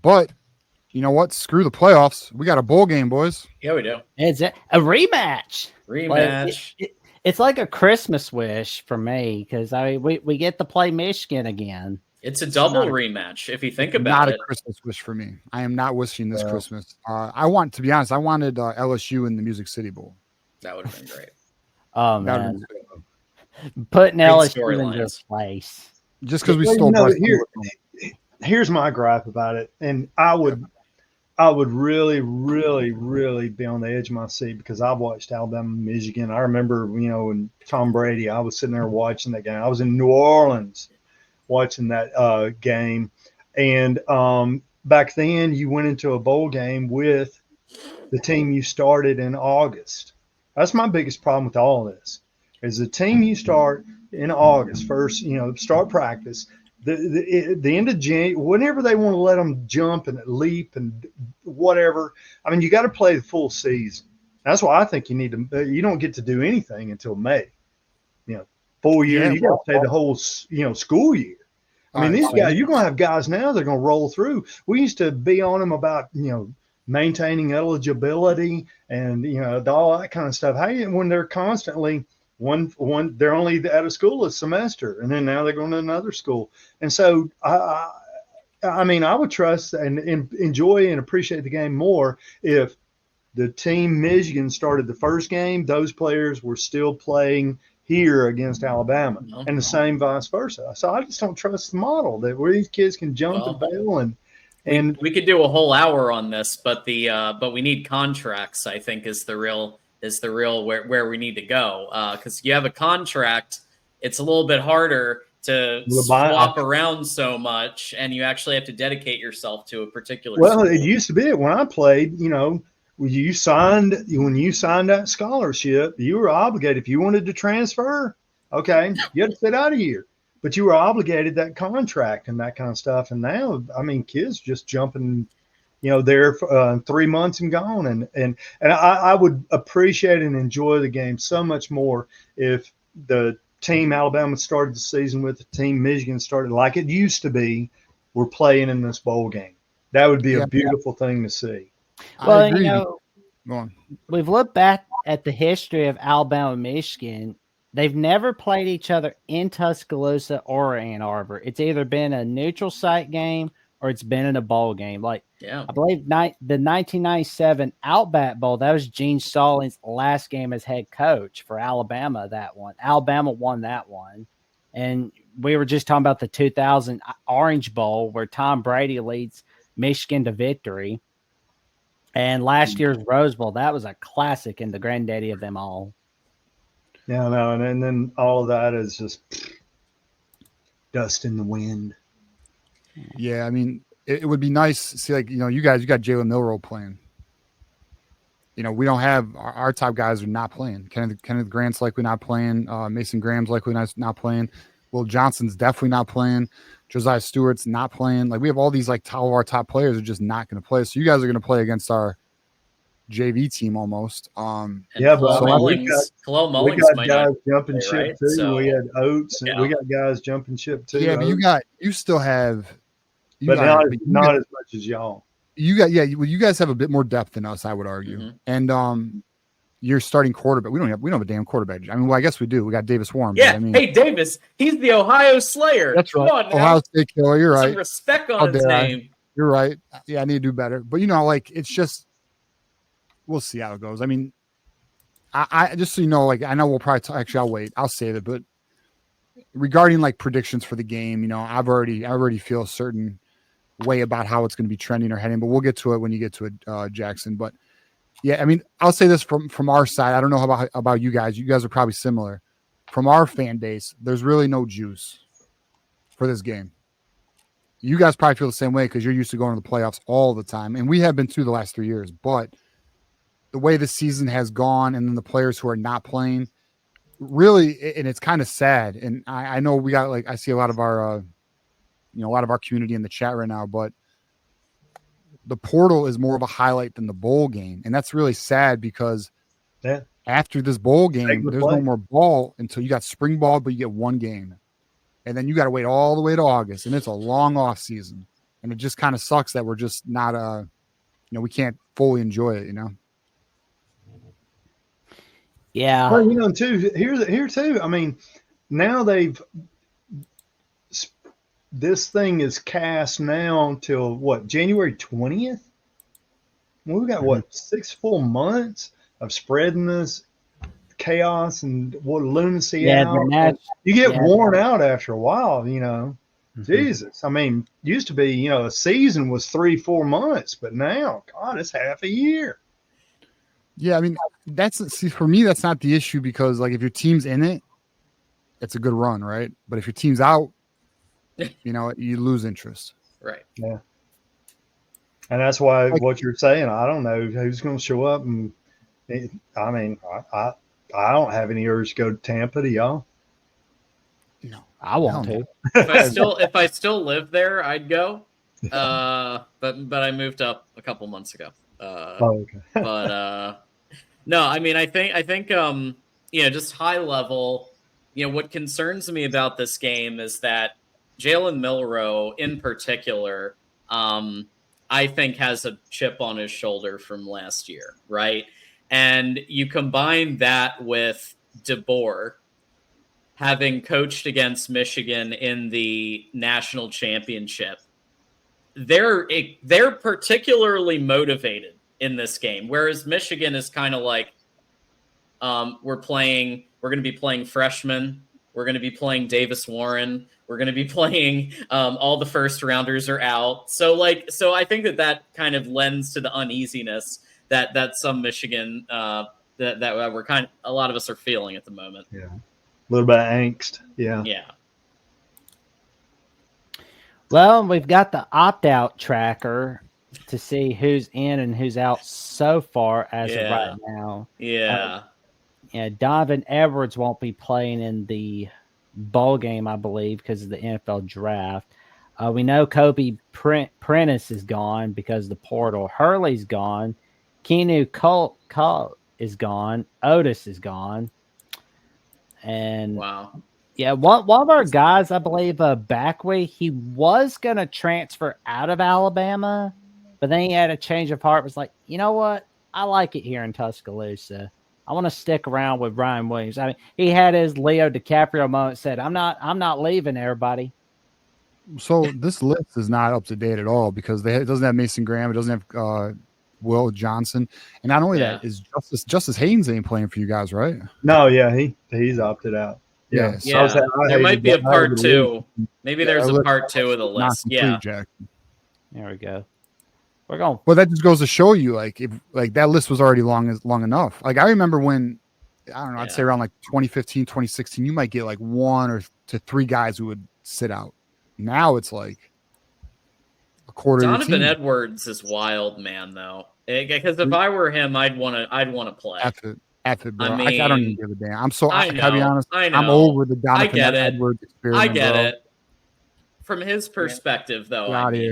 But you know what? Screw the playoffs. We got a bowl game, boys. Yeah, we do. It's a rematch. Rematch. It's like a Christmas wish for me because we get to play Michigan again. It's a double rematch if you think about not it. Not a Christmas wish for me. I am not wishing this Christmas. To be honest, I wanted LSU in the Music City Bowl. That would have been great. Oh, man. Putting LSU in their place. Just because we stole here's my gripe about it. And I would really, really, really be on the edge of my seat because I watched Alabama, Michigan. I remember, when Tom Brady, I was sitting there watching that game. I was in New Orleans watching that game. And back then you went into a bowl game with the team you started in August. That's my biggest problem with all of this is the team you start in August first, start practice. The end of January, whenever they want to let them jump and leap and whatever. I mean, you got to play the full season. That's why I think you don't get to do anything until May. Full year, you got to play the whole, school year. I mean, these guys, you're going to have guys now that are going to roll through. We used to be on them about, maintaining eligibility and, all that kind of stuff. When they're constantly they're only out of school a semester and then now they're going to another school. And so, I mean, I would trust and enjoy and appreciate the game more if the team Michigan started the first game, those players were still playing here against Alabama, and the same vice versa. So I just don't trust the model that where these kids can jump and bail and we could do a whole hour on this, but but we need contracts. I think is the real where we need to go because you have a contract, it's a little bit harder to swap around so much, and you actually have to dedicate yourself to a particular. Well, school. It used to be when I played, when you signed that scholarship, you were obligated. If you wanted to transfer, okay, you had to sit out a year, but you were obligated that contract and that kind of stuff. And now, I mean, kids just jumping, there for 3 months and gone. And I would appreciate and enjoy the game so much more if the team Alabama started the season with, the team Michigan started like it used to be, we're playing in this bowl game. That would be a beautiful thing to see. Well, we've looked back at the history of Alabama and Michigan. They've never played each other in Tuscaloosa or Ann Arbor. It's either been a neutral site game or it's been in a bowl game. I believe the 1997 Outback Bowl, that was Gene Stallings' last game as head coach for Alabama, that one. Alabama won that one. And we were just talking about the 2000 Orange Bowl where Tom Brady leads Michigan to victory. And last year's Rose Bowl, that was a classic and the granddaddy of them all. Yeah, no, and then all of that is just dust in the wind. Yeah, I mean, it would be nice to see, you guys, you got Jalen Milroe playing. We don't have our top guys are not playing. Kenneth Grant's likely not playing. Mason Graham's likely not playing. Will Johnson's definitely not playing. Josiah Stewart's not playing. We have all these all of our top players are just not going to play. So you guys are going to play against our JV team almost. But we got guys jumping ship too. So, we had Oates, and we got guys jumping ship too. Yeah, but you still have, not as much as y'all. You guys have a bit more depth than us, I would argue, and you're starting quarterback. We don't have a damn quarterback. I mean, well, I guess we do. We got Davis Warren. Yeah. Hey, Davis. He's the Ohio Slayer. That's right. Come on, Ohio State killer. You're right. Some respect on his name. You're right. Yeah, I need to do better. But it's just, we'll see how it goes. I mean, I just so you know, I know we'll probably actually I'll wait. I'll save it. But regarding predictions for the game, I already feel a certain way about how it's going to be trending or heading. But we'll get to it when you get to it, Jackson. But yeah, I mean, I'll say this from our side. I don't know about you guys. You guys are probably similar. From our fan base, there's really no juice for this game. You guys probably feel the same way because you're used to going to the playoffs all the time. And we have been through the last 3 years. But the way the season has gone and then the players who are not playing, really, and it's kind of sad. And I know we got I see a lot of our, a lot of our community in the chat right now, but the portal is more of a highlight than the bowl game. And that's really sad because after this bowl game, there's no more ball until you got spring ball, but you get one game. And then you got to wait all the way to August. And it's a long off season. and it just kind of sucks that we're just not we can't fully enjoy it. Yeah. Well, here too. I mean, now this thing is cast now until what, January 20th? We've got what, 6 full months of spreading this chaos and what lunacy out. You get worn out after a while, Jesus. I mean, used to be, a season was 3-4 months, but now, God, it's half a year. Yeah, I mean, for me, that's not the issue, because like if your team's in it, it's a good run, right? But if your team's out, you lose interest. Right. Yeah. And that's why what you're saying, I don't know who's going to show up. And I mean, I don't have any urge to go to Tampa. Do y'all? No, I want to. If I still live there, I'd go. But I moved up a couple months ago. Okay. But no, I mean, I think just high level, what concerns me about this game is that Jalen Milroe in particular, I think has a chip on his shoulder from last year, right? And you combine that with DeBoer having coached against Michigan in the national championship. They're particularly motivated in this game, whereas Michigan is kind of like, we're going to be playing freshmen. We're going to be playing Davis Warren. We're going to be playing all the first rounders are out. So I think that kind of lends to the uneasiness that some Michigan that we're a lot of us are feeling at the moment. Yeah, a little bit of angst. Yeah. Yeah. Well, we've got the opt-out tracker to see who's in and who's out so far as of right now. Yeah. Donovan Edwards won't be playing in the bowl game, I believe, because of the NFL draft. We know Kobe Prentice is gone because of the portal. Hurley's gone. Keanu Cole is gone. Otis is gone. And wow. Yeah, one of our guys, I believe, Backway, he was going to transfer out of Alabama, but then he had a change of heart. Was like, you know what? I like it here in Tuscaloosa. I want to stick around with Ryan Williams. I mean, he had his Leo DiCaprio moment. Said, "I'm not leaving, everybody." So this list is not up to date at all, because it doesn't have Mason Graham. It doesn't have Will Johnson, and not only that, is Justice Haynes ain't playing for you guys, right? No, yeah, he's opted out. Yeah. There might be a part 2. Maybe there's a part 2 of the list. Yeah. There we go. We're going. Well, that just goes to show you, if that list was already long enough. Like I remember when, I don't know, I'd say around 2015, 2016, you might get 1 to 3 guys who would sit out. Now it's a quarter. Donovan Edwards is wild, man. Though, because if I were him, I'd want to play. F it, bro. I mean, I don't even give a damn. I'll be honest. I know. I'm over the Donovan Edwards experiment. I get it. From his perspective, though,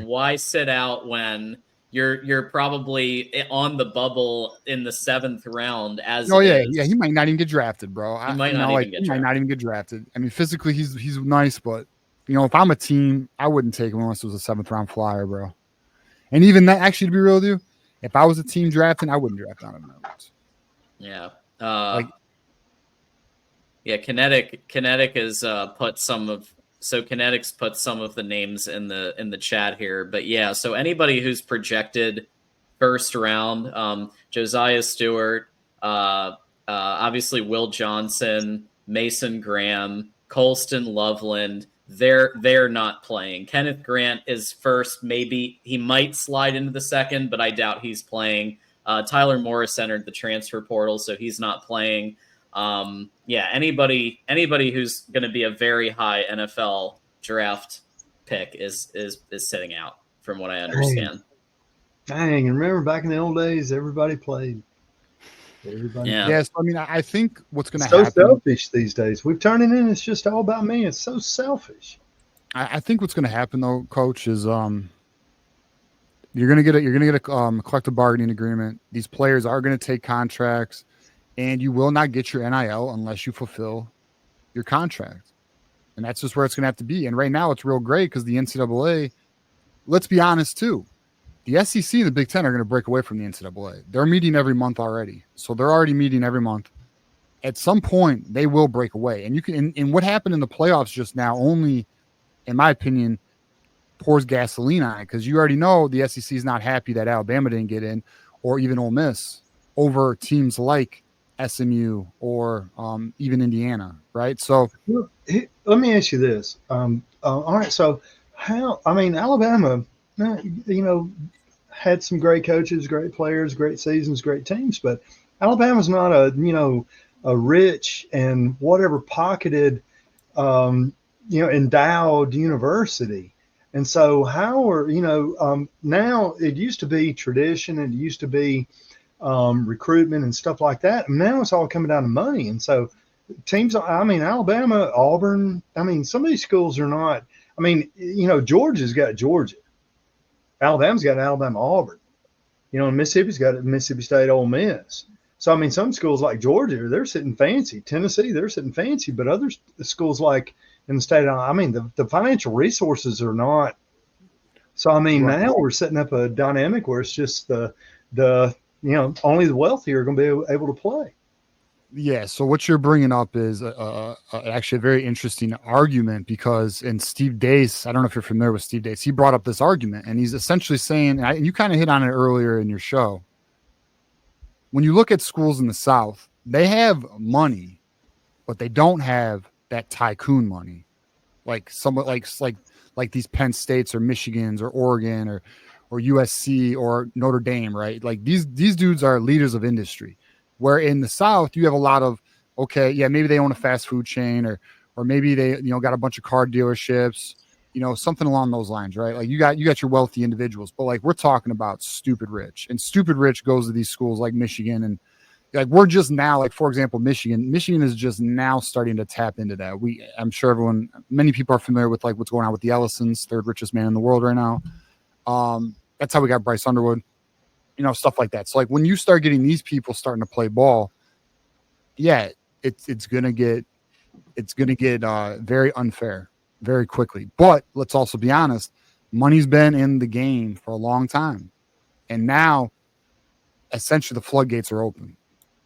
why sit out when you're probably on the bubble in the 7th round? He might not even get drafted, bro. He might not even get drafted. I mean, physically he's nice, but if I'm a team, I wouldn't take him unless it was a 7th round flyer, bro. And even that, actually, to be real with you, if I was a team drafting, I wouldn't draft Donovan Edwards. Yeah. Kinetic has put some of Kinetic's put some of the names in the chat here, but yeah, so anybody who's projected first round, Josiah Stewart, obviously Will Johnson, Mason Graham, Colston Loveland, they're not playing. Kenneth Grant is first, maybe he might slide into the 2nd, but I doubt he's playing. Tyler Morris entered the transfer portal, so he's not playing. Anybody who's going to be a very high NFL draft pick is sitting out, from what I understand. Dang, remember back in the old days, everybody played. Everybody. Yeah. Yes, I mean, I think what's going to happen. So selfish these days. We've turned it in. It's just all about me. It's so selfish. I think what's going to happen, though, Coach, is you're gonna get a collective bargaining agreement. These players are going to take contracts, and you will not get your NIL unless you fulfill your contract. And that's just where it's going to have to be. And right now, it's real great because the NCAA let's be honest too. The SEC and the Big Ten are going to break away from the NCAA. They're meeting every month already. So they're already meeting every month. At some point, they will break away. And you can, and what happened in the playoffs just now only, in my opinion, pours gasoline on it, because you already know the SEC is not happy that Alabama didn't get in, or even Ole Miss, over teams like SMU or even Indiana, right? So let me ask you this. All right, so Alabama, had some great coaches, great players, great seasons, great teams, but Alabama's not a rich and whatever pocketed, endowed university. And so how are, now it used to be tradition, and it used to be recruitment and stuff like that. And now it's all coming down to money. And so teams, Alabama, Auburn, some of these schools are not, Georgia's got Georgia. Alabama's got Alabama, Auburn. And Mississippi's got Mississippi State, Ole Miss. So, some schools like Georgia, they're sitting fancy. Tennessee, they're sitting fancy. But other schools like in the state of, the financial resources are not. So, right. Now we're setting up a dynamic where it's just the only the wealthy are going to be able to play. Yeah. So what you're bringing up is actually a very interesting argument, because in Steve Dace, I don't know if you're familiar with Steve Dace, he brought up this argument, and he's essentially saying, and you kind of hit on it earlier in your show, when you look at schools in the South, they have money, but they don't have that tycoon money, like somewhat like these Penn States or Michigans or Oregon or USC or Notre Dame, right? Like these dudes are leaders of industry. Where in the South, you have a lot of, okay, yeah, maybe they own a fast food chain, or maybe they, got a bunch of car dealerships, something along those lines, right? Like you got your wealthy individuals, but like we're talking about stupid rich, and stupid rich goes to these schools like Michigan, and like we're just now, like for example, Michigan is just now starting to tap into that. I'm sure many people are familiar with like what's going on with the Ellisons, third richest man in the world right now. That's how we got Bryce Underwood. Stuff like that. So like when you start getting these people starting to play ball, yeah, it's gonna get very unfair very quickly. But let's also be honest, money's been in the game for a long time, and now essentially the floodgates are open,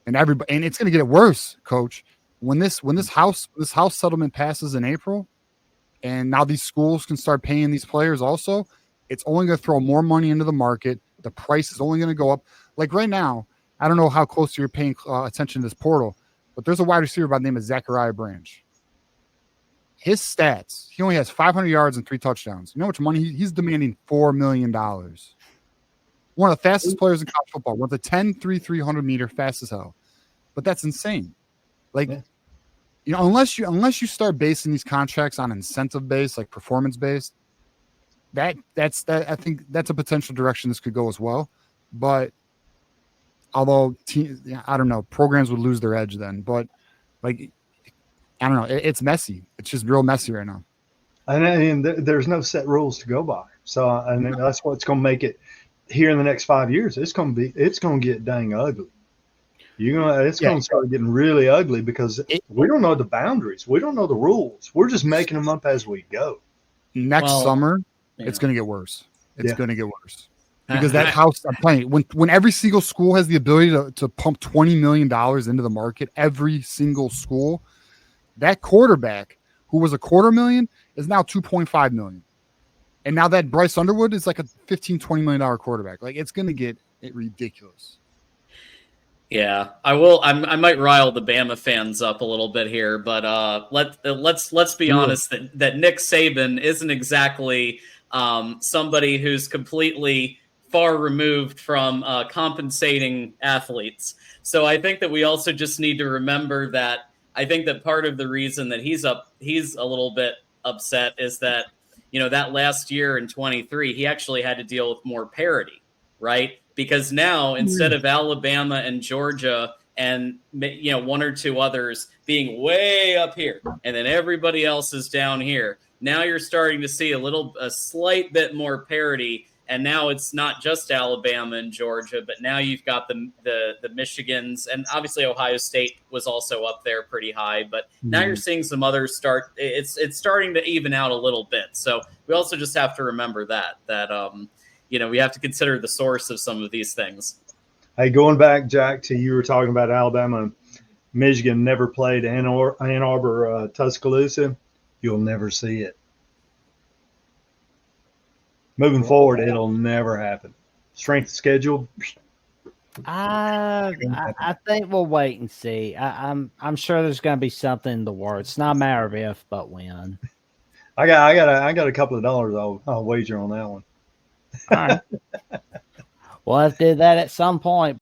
and it's gonna get worse, Coach. When this house settlement passes in April, and now these schools can start paying these players also, it's only gonna throw more money into the market. The price is only going to go up. Like right now, I don't know how close you're paying attention to this portal, but there's a wide receiver by the name of Zachariah Branch. His stats, he only has 500 yards and 3 touchdowns. You know how much money? He's demanding $4 million. One of the fastest players in college football. One of the 300-meter fast as hell. But that's insane. Like, unless you start basing these contracts on incentive based, like performance based, that's I think that's a potential direction this could go as well. But although I don't know, programs would lose their edge then. But like, I don't know, it's messy. It's just real messy right now. And there's no set rules to go by. So that's what's going to make it here in the next 5 years. It's going to get dang ugly. It's going to start getting really ugly, because we don't know the boundaries. We don't know the rules. We're just making them up as we go. Next summer, it's going to get worse. It's going to get worse, because that house, I'm telling you, when every single school has the ability to pump $20 million into the market, every single school, that quarterback who was $250,000 is now $2.5 million. And now that Bryce Underwood is like a $15-20 million quarterback. Like, it's going to get ridiculous. Yeah, I will. I might rile the Bama fans up a little bit here, but let's be honest that Nick Saban isn't exactly somebody who's completely far removed from compensating athletes. So I think that we also just need to remember that I think that part of the reason that he's a little bit upset is that that last year in 23 he actually had to deal with more parity, right? Because now instead of Alabama and Georgia and one or two others being way up here and then everybody else is down here, now you're starting to see a slight bit more parity and now it's not just Alabama and Georgia, but now you've got the Michigans, and obviously Ohio State was also up there pretty high. But now you're seeing some others start. It's starting to even out a little bit. So we also just have to remember that we have to consider the source of some of these things. Hey, going back, Jack, to you were talking about Alabama and Michigan never played Ann Arbor, Tuscaloosa. You'll never see it. Moving forward, it'll never happen. Strength of schedule. I think we'll wait and see. I'm sure there's going to be something in the works. It's not a matter of if, but when. I got a couple of dollars. I'll wager on that one. All right. We'll have to do that at some point.